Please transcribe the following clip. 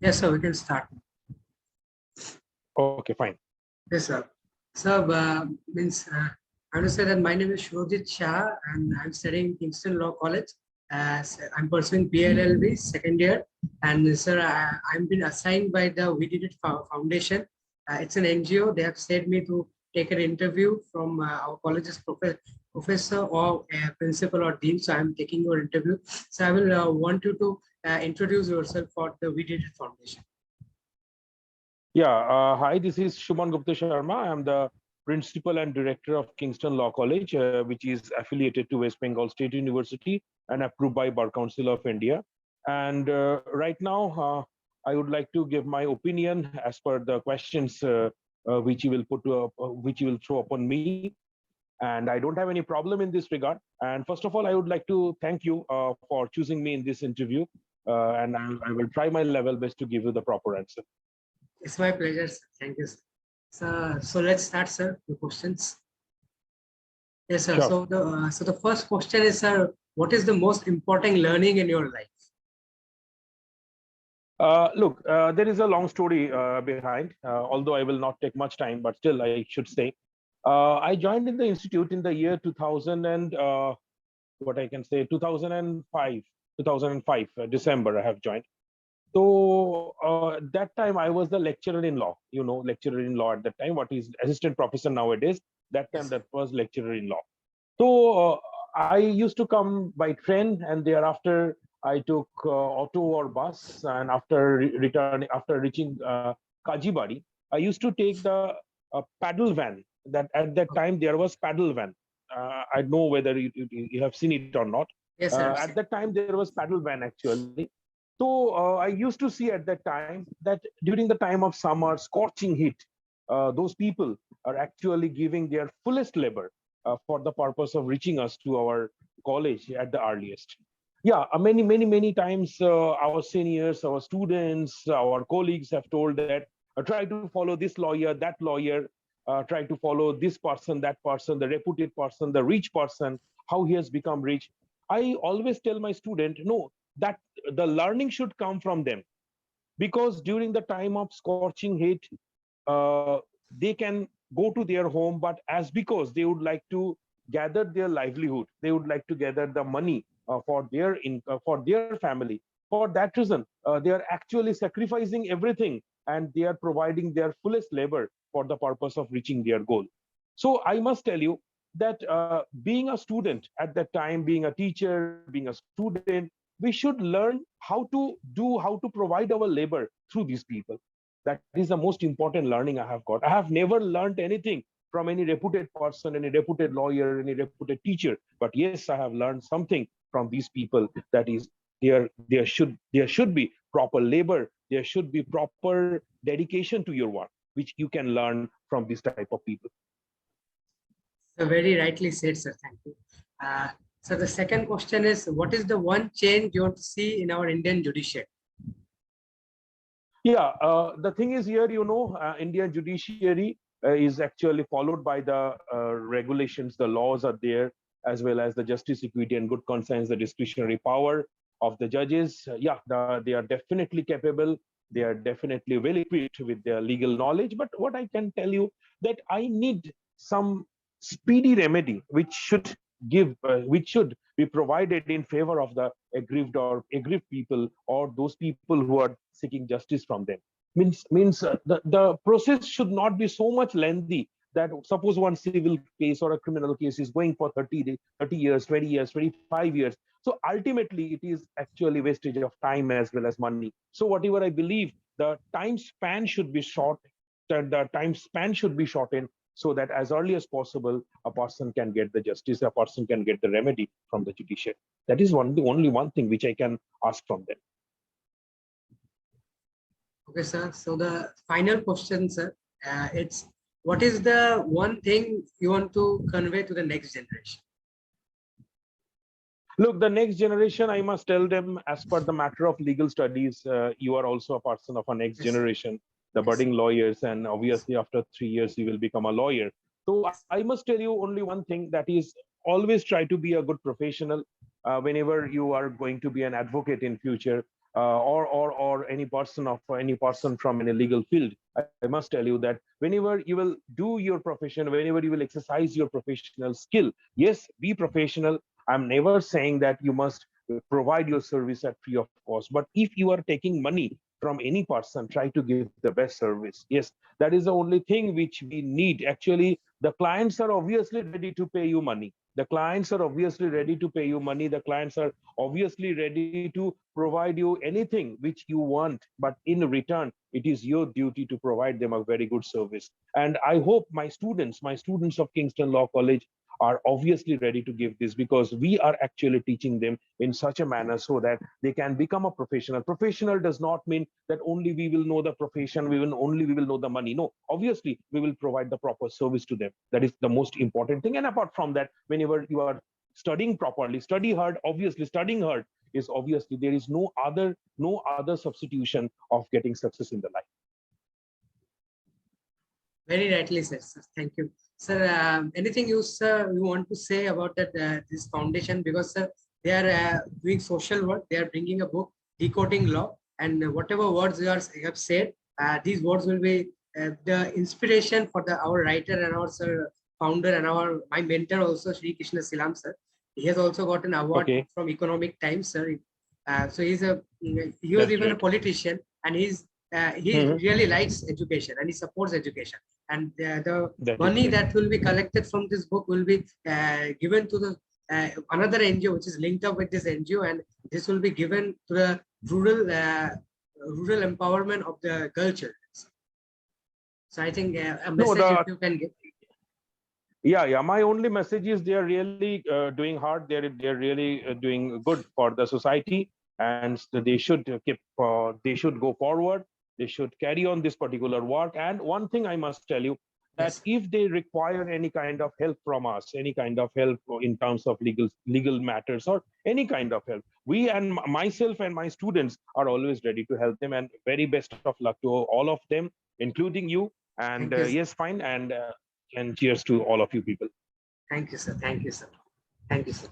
Yes, sir, we can start. Okay, fine. Yes, sir. Sir, I want to say that my name is Surajit Saha and I'm studying Kingston Law College. I'm pursuing PLLB second year. And sir, I'm been assigned by the We Did It Foundation. It's an NGO. They have said me to take an interview from our college's professor or principal or dean. So I'm taking your interview. So I will want you to introduce yourself for the We Did It Foundation. Yeah, hi, this is Suman Gupta Sharma. I'm the principal and director of Kingston Law College, which is affiliated to West Bengal State University and approved by Bar Council of India. And right now, I would like to give my opinion as per the questions which you will which you will throw upon me. And I don't have any problem in this regard. And first of all, I would like to thank you for choosing me in this interview. And I will try my level best to give you the proper answer. It's my pleasure, sir. Thank you, sir. So let's start, sir. The questions. Yes, sir. Sure. So the first question is, sir, what is the most important learning in your life? Look, there is a long story behind, although I will not take much time, but still I should say. I joined in the institute in the year 2000 and what I can say 2005, December I have joined. So that time I was the lecturer in law, lecturer in law at that time, what is assistant professor nowadays. That time that was lecturer in law. So I used to come by train, and thereafter I took auto or bus, and after reaching Kajibari, I used to take the paddle van. That at that time there was paddle van. I don't know whether you have seen it or not. Yes, sir. At that time there was paddle van actually. So I used to see at that time that during the time of summer, scorching heat, those people are actually giving their fullest labor for the purpose of reaching us to our college at the earliest. Yeah, many times our seniors, our students, our colleagues have told that try to follow this lawyer, that lawyer, try to follow this person, that person, the reputed person, the rich person, how he has become rich. I always tell my student, no, that the learning should come from them, because during the time of scorching heat, they can go to their home, but as because they would like to gather their livelihood, they would like to gather the money for their family. For that reason, they are actually sacrificing everything, and they are providing their fullest labor for the purpose of reaching their goal. So I must tell you that being a student at that time, being a teacher, being a student, we should learn how to provide our labor through these people. That is the most important learning I have got. I have never learned anything from any reputed person, any reputed lawyer, any reputed teacher. But yes, I have learned something from these people. That is, there should be proper labor. There should be proper dedication to your work, which you can learn from this type of people. So very rightly said, sir. Thank you. So the second question is, what is the one change you want to see in our Indian judiciary? Yeah, the thing is here, Indian judiciary is actually followed by the regulations, the laws are there, as well as the justice, equity, and good conscience, the discretionary power of the judges. They are definitely capable. They are definitely well equipped with their legal knowledge. But what I can tell you that I need some speedy remedy, which should be provided in favor of the aggrieved people, or those people who are seeking justice from them. The process should not be so much lengthy that suppose one civil case or a criminal case is going for 30 years, 20 years, 25 years. So ultimately, it is actually wastage of time as well as money. So whatever I believe, the time span should be shortened, so that as early as possible, a person can get the justice, a person can get the remedy from the judiciary. That is the only one thing which I can ask from them. Okay, sir. So the final question, sir, it's what is the one thing you want to convey to the next generation? Look, the next generation, I must tell them, as per the matter of legal studies, you are also a person of a next generation, the budding lawyers, and obviously after 3 years, you will become a lawyer. So I must tell you only one thing, that is, always try to be a good professional. Whenever you are going to be an advocate in future, or any person from any legal field, I must tell you that whenever you will do your profession, whenever you will exercise your professional skill, yes, be professional. I'm never saying that you must provide your service at free of cost, but if you are taking money from any person, try to give the best service. Yes, that is the only thing which we need. Actually, the clients are obviously ready to pay you money. The clients are obviously ready to pay you money. The clients are obviously ready to provide you anything which you want, but in return, it is your duty to provide them a very good service. And I hope my students of Kingston Law College are obviously ready to give this, because we are actually teaching them in such a manner so that they can become a professional. Professional does not mean that only we will know the profession, we will know the money. No, obviously we will provide the proper service to them. That is the most important thing. And apart from that, whenever you are studying properly, study hard. Obviously, studying hard is obviously, there is no other substitution of getting success in the life. Very rightly said, sir. Thank you, sir. Anything you, sir, you want to say about that this foundation? Because sir, they are doing social work. They are bringing a book, Decoding Law, and whatever words you have said, these words will be the inspiration for our writer and our sir, founder and my mentor also, Sri Krishna Silam sir. He has also got an award Okay, from Economic Times, sir. So he was that's even a great. politician, and he Mhm. really likes education and he supports education. And the That is money great. that will be collected from this book will be given to the another NGO which is linked up with this NGO, and this will be given to the rural empowerment of the girl children. So I think a No, message if the you can give. yeah. My only message is they are really doing hard. They're really doing good for the society, and they should they should go forward. They should carry on this particular work. And one thing I must tell you, that Yes, if they require any kind of help from us, any kind of help in terms of legal matters or any kind of help, we and myself and my students are always ready to help them. And very best of luck to all of them, including you. And thank you, yes, fine. And cheers to all of you people. thank you, sir. Thank you, sir. Thank you, sir.